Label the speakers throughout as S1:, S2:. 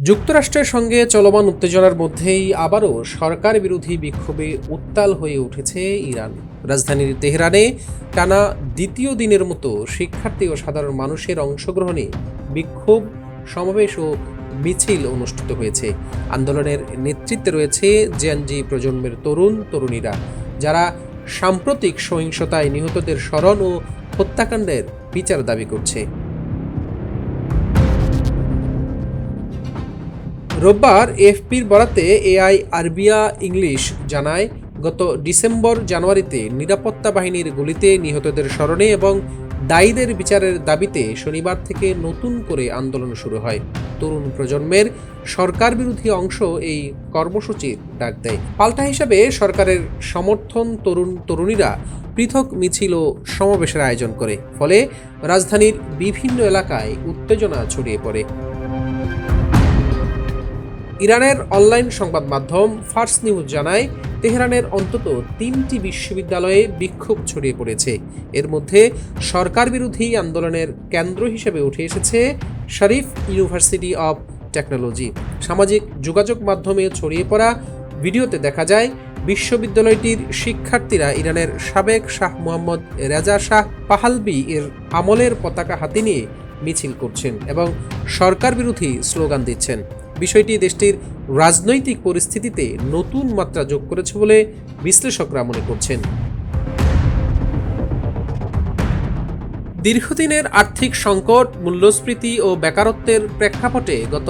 S1: যুক্তরাষ্ট্রের সঙ্গে চলমান উত্তেজনার মধ্যেই আবারও সরকার বিরোধী বিক্ষোভে উত্তাল হয়ে উঠেছে ইরান। রাজধানীর তেহরানে টানা দ্বিতীয় দিনের মতো শিক্ষার্থী ও সাধারণ মানুষের অংশগ্রহণে বিক্ষোভ সমাবেশ ও মিছিল অনুষ্ঠিত হয়েছে। আন্দোলনের নেতৃত্বে রয়েছে জেনজি প্রজন্মের তরুণীরা, যারা সাম্প্রতিক সহিংসতায় নিহতদের স্মরণ ও হত্যাকাণ্ডের বিচার দাবি করছে। রোববার এএফপির বরাতে এআই আরবিয়া ইংলিশ জানায়, গত ডিসেম্বর-জানুয়ারিতে নিরাপত্তা বাহিনীর গুলিতে নিহতদের স্মরণে এবং দায়ীদের বিচারের দাবিতে শনিবার থেকে নতুন করে আন্দোলন শুরু হয়। তরুণ প্রজন্মের সরকার বিরোধী অংশ এই কর্মসূচির ডাক দেয়। পাল্টা হিসাবে সরকারের সমর্থন তরুণীরা পৃথক মিছিল ও সমাবেশের আয়োজন করে, ফলে রাজধানীর বিভিন্ন এলাকায় উত্তেজনা ছড়িয়ে পড়ে। ইরানের অনলাইন সংবাদ মাধ্যম ফার্স নিউজ জানায়, তেহরানের অন্তত 3টি বিশ্ববিদ্যালয়ে বিক্ষোভ ছড়িয়ে পড়েছে। এর মধ্যে সরকার বিরোধী আন্দোলনের কেন্দ্র হিসেবে উঠে এসেছে শরীফ ইউনিভার্সিটি অব টেকনোলজি। সামাজিক যোগাযোগ মাধ্যমে ছড়িয়ে পড়া ভিডিওতে দেখা যায়, বিশ্ববিদ্যালয়টির শিক্ষার্থীরা ইরানের সাবেক শাহ মোহাম্মদ রেজা শাহ পাহলভি এর আমলের পতাকা হাতে নিয়ে মিছিল করছেন এবং সরকার বিরোধী স্লোগান দিচ্ছেন। বিষয়টি দেশটির রাজনৈতিক পরিস্থিতিতে নতুন মাত্রা যোগ করেছে বলে বিশ্লেষকরা মনে করছেন। দীর্ঘদিনের আর্থিক সংকট, মূল্যস্ফীতি ও বেকারত্বের প্রেক্ষাপটে গত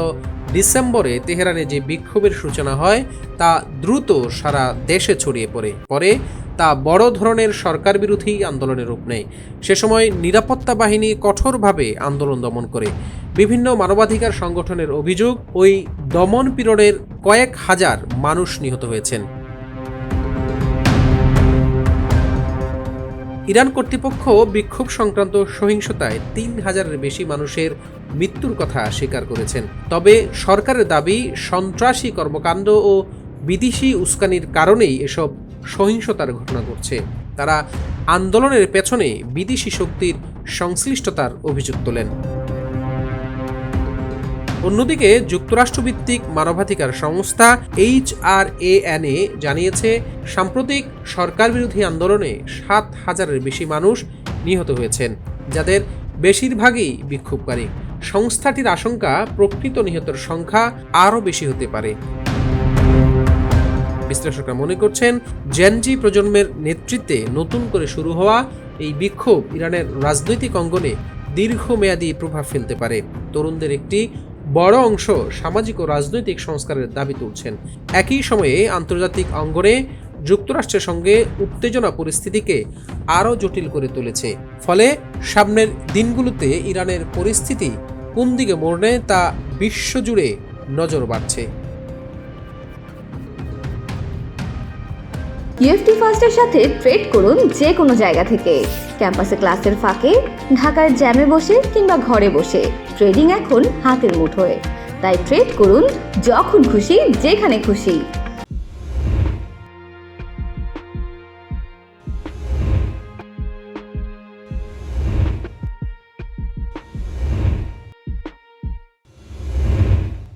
S1: ডিসেম্বরে তেহরানে যে বিক্ষোভের সূচনা হয় তা দ্রুত সারা দেশে ছড়িয়ে পড়ে তা বড় ধরনের সরকার বিরোধী আন্দোলনের রূপ নেয়। সে সময় নিরাপত্তা বাহিনী কঠোরভাবে আন্দোলন দমন করে। বিভিন্ন মানবাধিকার সংগঠনের অভিযোগ, ওই দমন পীড়নের কয়েক হাজার মানুষ নিহত হয়েছেন। ইরান কর্তৃপক্ষ বিক্ষোভ সংক্রান্ত সহিংসতায় 3000-এর বেশি মানুষের মৃত্যুর কথা স্বীকার করেছেন। তবে সরকারের দাবি, সন্ত্রাসী কর্মকাণ্ড ও বিদেশি উস্কানির কারণেই এসব সহিংসতার ঘটনা ঘটছে। তারা আন্দোলনের পেছনে বিদেশি শক্তির সংশ্লিষ্টতার অভিযোগ তোলেন। অন্যদিকে যুক্তরাষ্ট্রভিত্তিক মানবাধিকার সংস্থা HRANA জানিয়েছে, সাম্প্রতিক সরকার বিরোধী আন্দোলনে 7000-এর বেশি মানুষ নিহত হয়েছেন, যাদের বেশিরভাগই বিক্ষোভকারী। সংস্থাটির আশঙ্কা, প্রকৃত নিহতের সংখ্যা আরও বেশি হতে পারে। বিশ্লেষকরা মনে করছেন, জেনজি প্রজন্মের নেতৃত্বে নতুন করে শুরু হওয়া এই বিক্ষোভ ইরানের রাজনৈতিক অঙ্গনে দীর্ঘমেয়াদী প্রভাব ফেলতে পারে। তরুণদের একটি বড় অংশ সামাজিক ও রাজনৈতিক সংস্কারের দাবি তুলছেন। একই সময়ে আন্তর্জাতিক অঙ্গনে যুক্তরাষ্ট্রের সঙ্গে উত্তেজনা পরিস্থিতিকে আরও জটিল করে তুলেছে। ফলে সামনের দিনগুলোতে ইরানের পরিস্থিতি কোন দিকে মোড় নেয় তা বিশ্বজুড়ে নজর বাড়ছে।
S2: ইউএফটি ফার্স্টের সাথে ট্রেড করুন যে কোনো জায়গা থেকে। ক্যাম্পাসে ক্লাসের ফাঁকে, ঢাকার জ্যামে বসে কিংবা ঘরে বসে, ট্রেডিং এখন হাতের মুঠোয়। তাই ট্রেড করুন যখন খুশি, যেখানে খুশি।